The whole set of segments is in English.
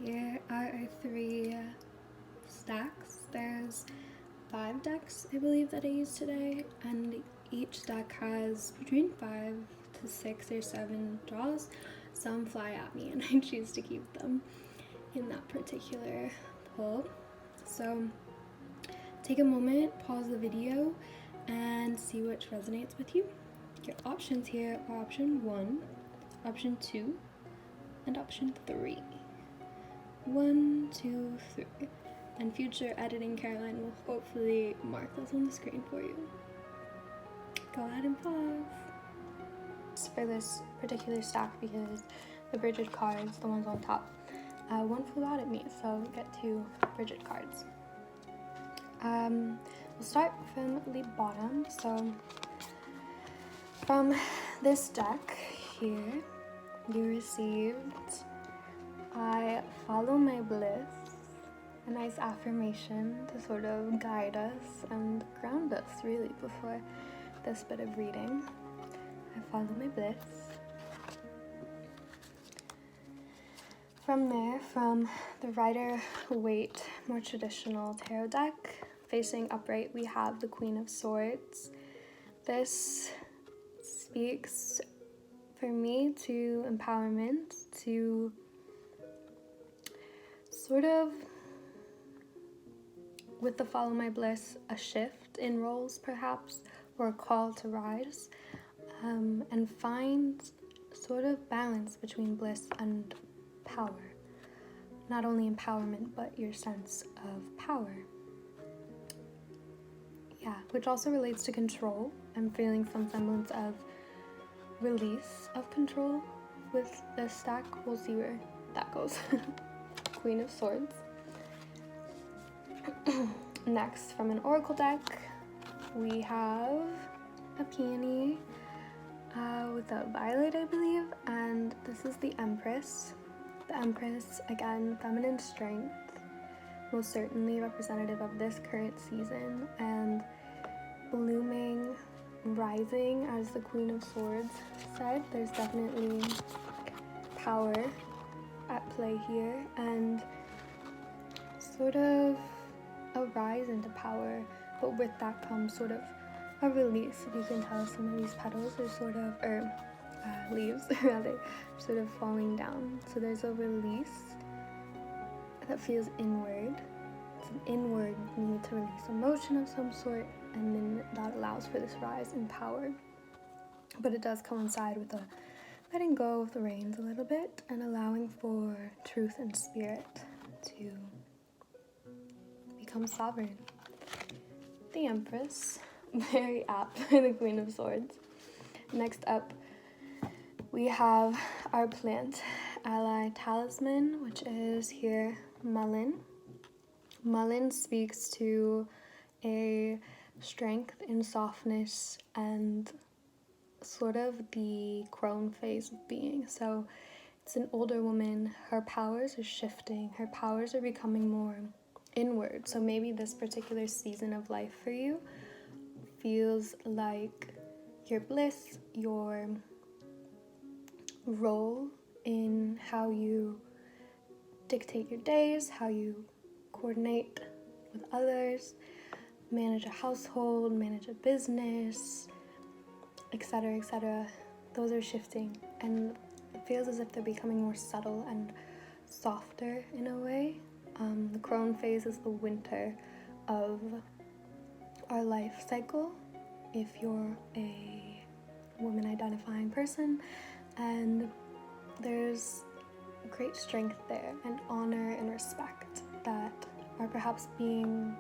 Here are our 3 stacks. There's 5 decks, I believe, that I used today, and each deck has between 5 to 6 or 7 draws. Some fly at me and I choose to keep them in that particular pull. So take a moment, pause the video, and see which resonates with you. Your options here are option 1, option 2, and option 3. 1, 2, 3. And future editing Caroline will hopefully mark those on the screen for you. Go ahead and pause. For this particular stack, because the Brighid cards, the ones on top, one flew out at me, so get 2 Brighid cards. We'll start from the bottom. So from this deck here, you received I follow my bliss, a nice affirmation to sort of guide us and ground us really before this bit of reading. I follow my bliss. From there, from the Rider-Waite, more traditional tarot deck, facing upright, we have the Queen of Swords. This speaks for me to empowerment, to sort of, with the follow my bliss, a shift in roles perhaps, or a call to rise, and find sort of balance between bliss and power. Not only empowerment, but your sense of power. Yeah, which also relates to control. I'm feeling some semblance of release of control with this stack. We'll see where that goes. Queen of Swords. Next, from an oracle deck, we have a peony with a violet, I believe, and this is the Empress. The Empress, again, feminine strength, most certainly representative of this current season, and blooming, rising, as the Queen of Swords said. There's definitely power at play here, and sort of a rise into power, but with that comes sort of a release. If you can tell, some of these petals are sort of, leaves rather, sort of falling down. So there's a release that feels inward. It's an inward need to release emotion of some sort, and then that allows for this rise in power. But it does coincide with a letting go of the reins a little bit and allowing for truth and spirit to become sovereign. The Empress, very apt for the Queen of Swords. Next up, we have our plant ally Talisman, which is here mullein. Mullein speaks to a strength in softness and sort of the crone phase of being. So it's an older woman, her powers are shifting, her powers are becoming more inward. So maybe this particular season of life for you feels like your bliss, your role in how you dictate your days, how you coordinate with others, manage a household, manage a business, etc., etc. Those are shifting, and it feels as if they're becoming more subtle and softer in a way. The crone phase is the winter of our life cycle, if you're a woman identifying person, and there's great strength there, and honor and respect that are perhaps being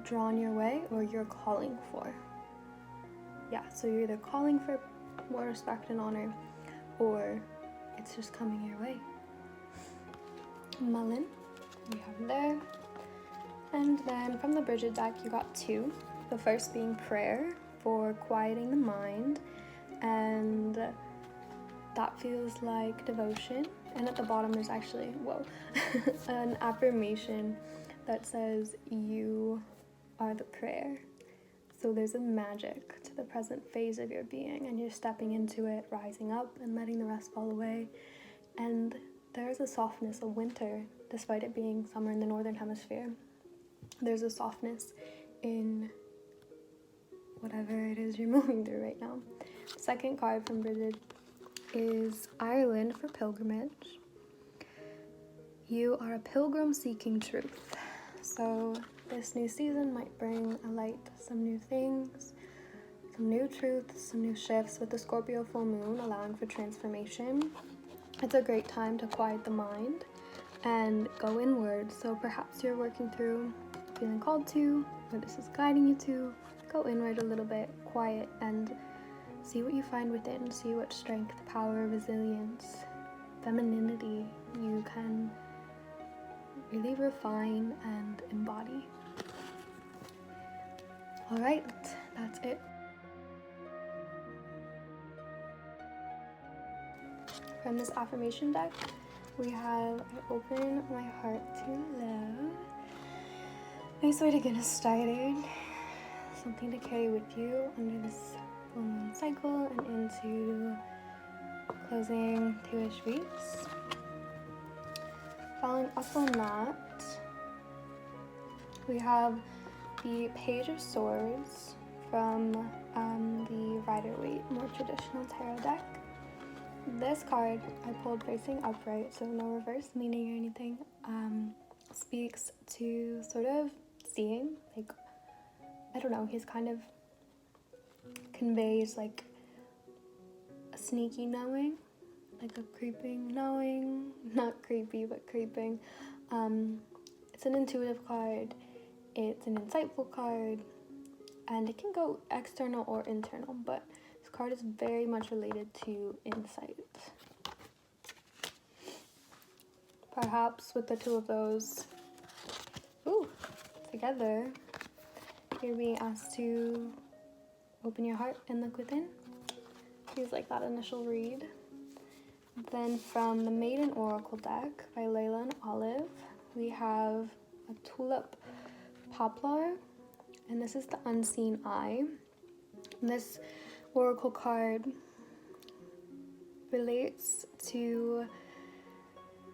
drawn your way, or you're calling for. Yeah, so you're either calling for more respect and honor, or it's just coming your way. Mullein, we have there. And then from the Brighid deck, you got 2. The first being prayer, for quieting the mind, and that feels like devotion. And at the bottom there's actually, an affirmation that says you are the prayer. So there's a magic to the present phase of your being, and you're stepping into it, rising up and letting the rest fall away. And there's a softness of winter, despite it being summer in the northern hemisphere. There's a softness in whatever it is you're moving through right now. Second card from Brighid is Ireland for pilgrimage. You are a pilgrim seeking truth. So this new season might bring a light some new things, some new truths, some new shifts with the Scorpio full moon allowing for transformation. It's a great time to quiet the mind and go inward. So perhaps you're working through feeling called to, or this is guiding you to, go inward a little bit, quiet, and see what you find within. See what strength, power, resilience, femininity you can really refine and embody. All right, that's it. From this affirmation deck, we have I open my heart to love. Nice way to get us started. Something to carry with you under this full moon cycle and into closing 2-ish weeks. Following up on that, we have the Page of Swords from the Rider-Waite, more traditional tarot deck. This card I pulled facing upright, so no reverse meaning or anything, speaks to sort of seeing, like, I don't know, he's kind of conveys like a sneaky knowing, like a creeping knowing, not creepy, but creeping. It's an intuitive card, it's an insightful card, and it can go external or internal, but this card is very much related to insight. Perhaps with the two of those together, you're being asked to open your heart and look within. Feels like that initial read. Then from the Maiden Oracle deck by Layla and Olive, we have a tulip poplar, and this is the unseen eye. And this oracle card relates to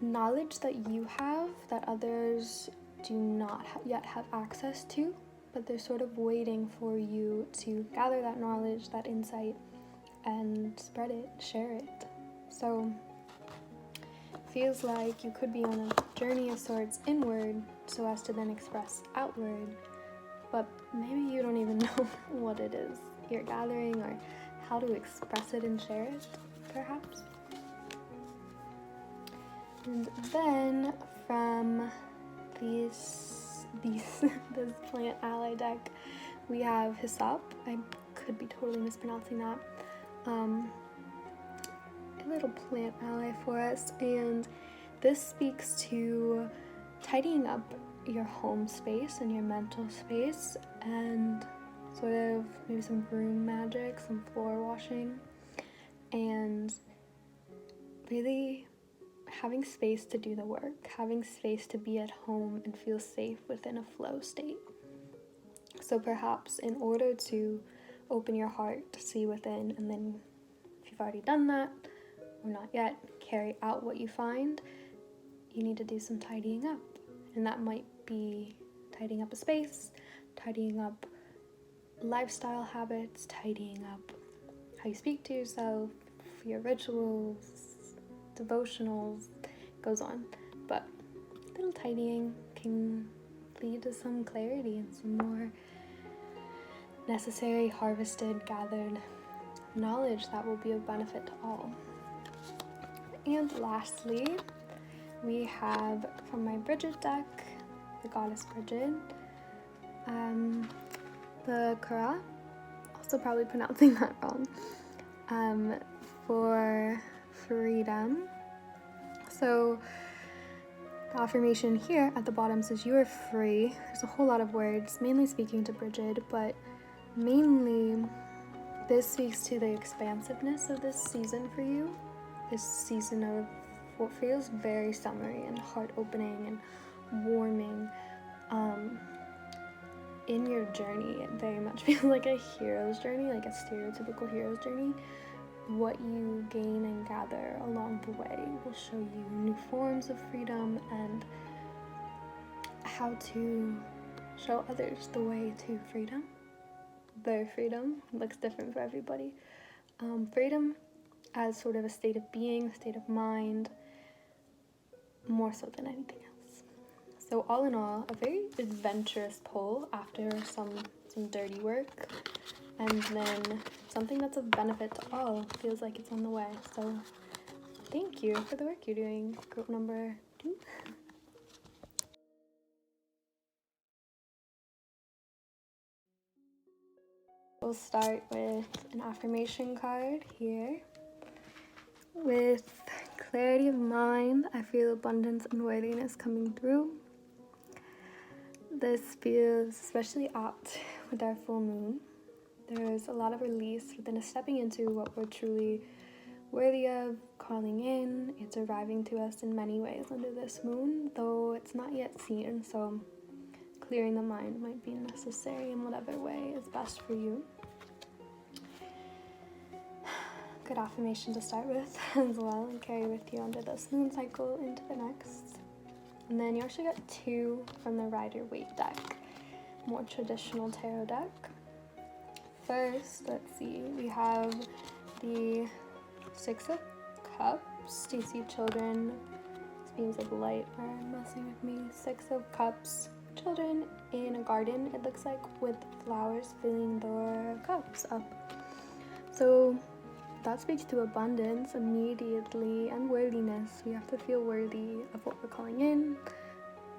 knowledge that you have that others do not yet have access to, but they're sort of waiting for you to gather that knowledge, that insight, and spread it, share it. So feels like you could be on a journey of sorts inward so as to then express outward, but maybe you don't even know what it is you're gathering or how to express it and share it, perhaps. And then from this plant ally deck, we have Hyssop. I could be totally mispronouncing that. A little plant ally for us, and this speaks to tidying up your home space and your mental space, and sort of maybe some broom magic, some floor washing, and really having space to do the work, having space to be at home and feel safe within a flow state. So perhaps in order to open your heart to see within, and then if you've already done that or not yet, carry out what you find, you need to do some tidying up. And that might be tidying up a space, tidying up lifestyle habits, tidying up how you speak to yourself, your rituals, devotionals, goes on. But a little tidying can lead to some clarity and some more necessary, harvested, gathered knowledge that will be of benefit to all. And lastly, we have from my Brighid deck, the goddess Brighid, the Kara, also probably pronouncing that wrong, for freedom. So the affirmation here at the bottom says you are free. There's a whole lot of words, mainly speaking to Brighid, but mainly this speaks to the expansiveness of this season for you. This season of what feels very summery and heart-opening and warming. In your journey, it very much feels like a hero's journey, like a stereotypical hero's journey. what you gain and gather along the way will show you new forms of freedom and how to show others the way to freedom. Their freedom looks different for everybody. Freedom as sort of a state of being, a state of mind, more so than anything else. So all in all, a very adventurous pull after some dirty work, and then something that's of benefit to all feels like it's on the way. So thank you for the work you're doing, group number 2. We'll start with an affirmation card here. With clarity of mind, I feel abundance and worthiness coming through. This feels especially apt with our full moon. There's a lot of release within stepping into what we're truly worthy of, calling in. It's arriving to us in many ways under this moon, though it's not yet seen, so clearing the mind might be necessary in whatever way is best for you. Good affirmation to start with as well and carry with you under this moon cycle into the next. And then you actually got 2 from the Rider-Waite deck, more traditional tarot deck. First, let's see, we have the 6 of Cups. Do you see children? Beams of light are messing with me. 6 of Cups, children in a garden, it looks like, with flowers filling their cups up. So that speaks to abundance immediately and worthiness. We have to feel worthy of what we're calling in,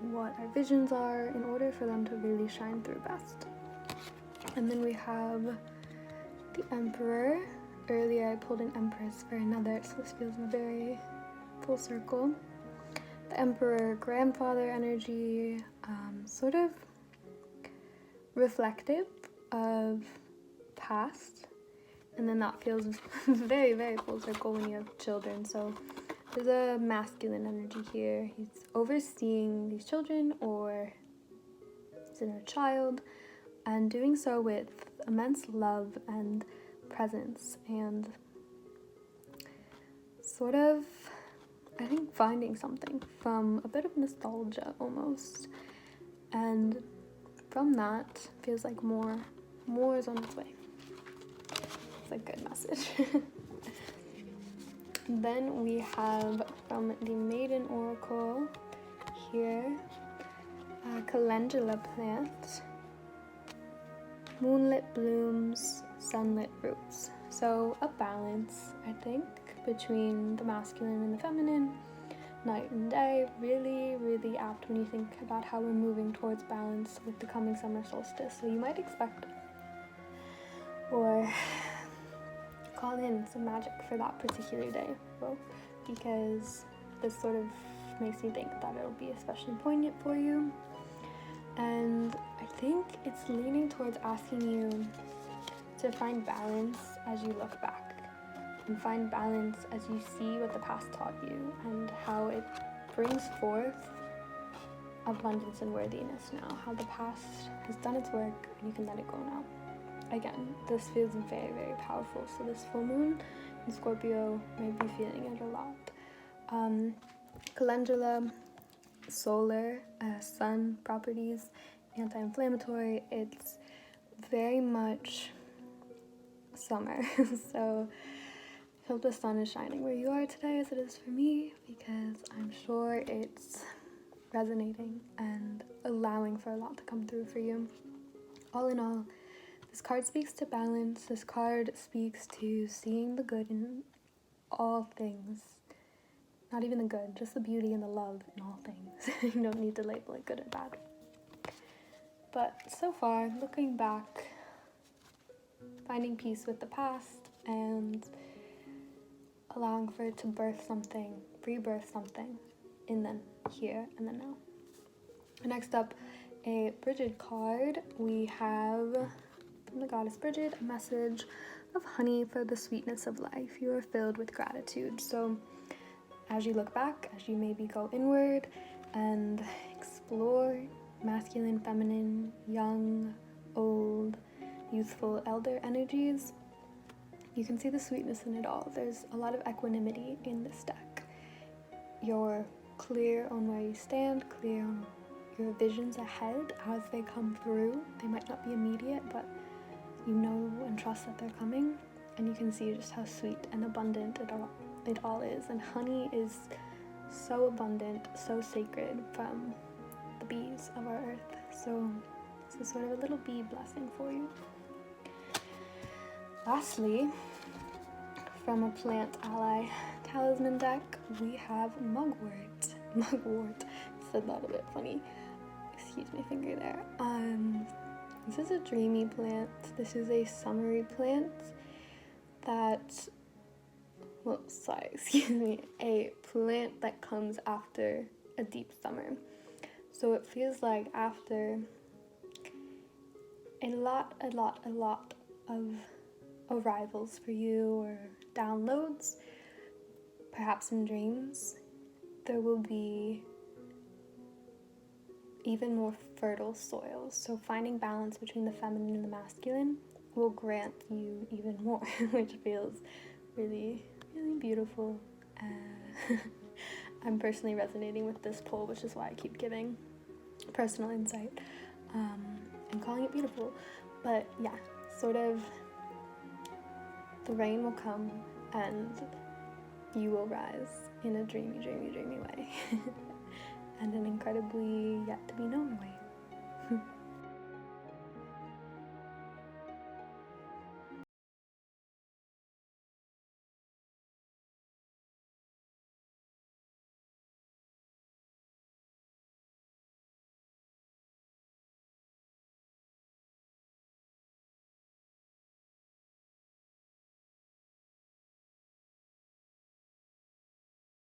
what our visions are, in order for them to really shine through best. And then we have the Emperor. Earlier I pulled an Empress for another, so this feels very full circle. The Emperor, grandfather energy, sort of reflective of past. And then that feels very, very full circle when you have children. So there's a masculine energy here. He's overseeing these children, or his inner child, and doing so with immense love and presence, and sort of, I think, finding something from a bit of nostalgia almost. And from that, feels like more is on its way. It's a good message. Then we have from the Maiden Oracle here, a calendula plant, moonlit blooms, sunlit roots. So a balance, I think, between the masculine and the feminine, night and day. Really, really apt when you think about how we're moving towards balance with the coming summer solstice. So you might expect or call in some magic for that particular day, because this sort of makes me think that it'll be especially poignant for you. And I think it's leaning towards asking you to find balance as you look back, and find balance as you see what the past taught you and how it brings forth abundance and worthiness now, how the past has done its work and you can let it go now. Again, this feels very, very powerful. So this full moon in Scorpio may be feeling it a lot. Calendula, solar, sun properties, anti-inflammatory. It's very much summer. So I hope the sun is shining where you are today as it is for me, because I'm sure it's resonating and allowing for a lot to come through for you. All in all, this card speaks to balance. This card speaks to seeing the good in all things. Not even the good, just the beauty and the love in all things. You don't need to label it good or bad. But so far, looking back, finding peace with the past and allowing for it to birth something, rebirth something in the here and the now. Next up, a Brighid card. We have from the goddess Brighid a message of honey for the sweetness of life. You are filled with gratitude. So as you look back, as you maybe go inward and explore masculine, feminine, young, old, youthful, elder energies, you can see the sweetness in it all. There's a lot of equanimity in this deck. You're clear on where you stand, clear on your visions ahead as they come through. They might not be immediate, but you know and trust that they're coming, and you can see just how sweet and abundant it all is. And honey is so abundant, so sacred from the bees of our earth. So this is sort of a little bee blessing for you. Lastly, from a plant ally talisman deck, we have mugwort. Mugwort. Said that a bit funny. Excuse my finger there. This is a dreamy plant. This is a summery plant that, a plant that comes after a deep summer. So it feels like after a lot of arrivals for you, or downloads, perhaps in dreams, there will be even more fertile soil. So finding balance between the feminine and the masculine will grant you even more, which feels really, really beautiful. I'm personally resonating with this pull, which is why I keep giving personal insight and calling it beautiful. But yeah, sort of the rain will come and you will rise in a dreamy, dreamy, dreamy way. And an incredibly yet to be known way.